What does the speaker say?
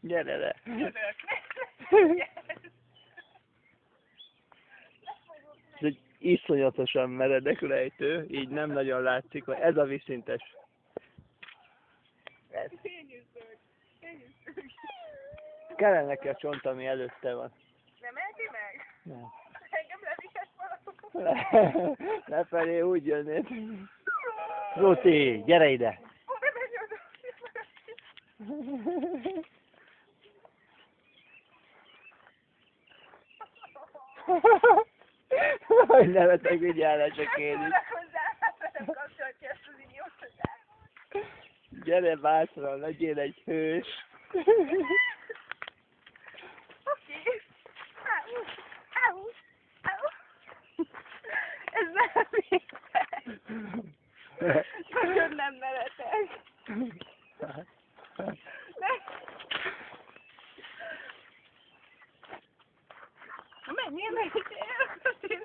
Gyere le. Ez egy iszonyatosan meredek lejtő, így nem nagyon látszik, hogy ez a vízszintes. Ez. Kellene neki a csont, ami előtte van. Nem elti meg? Nem. Engem levihet valahol. Lefelé úgy jönnéd. Ruti, gyere ide! Hogy nevetek, vigyállás a kérdés. Gyere bátran, legyél egy hős. Ez nem vicces. Nagyon nem nevetek. Menjél meg, én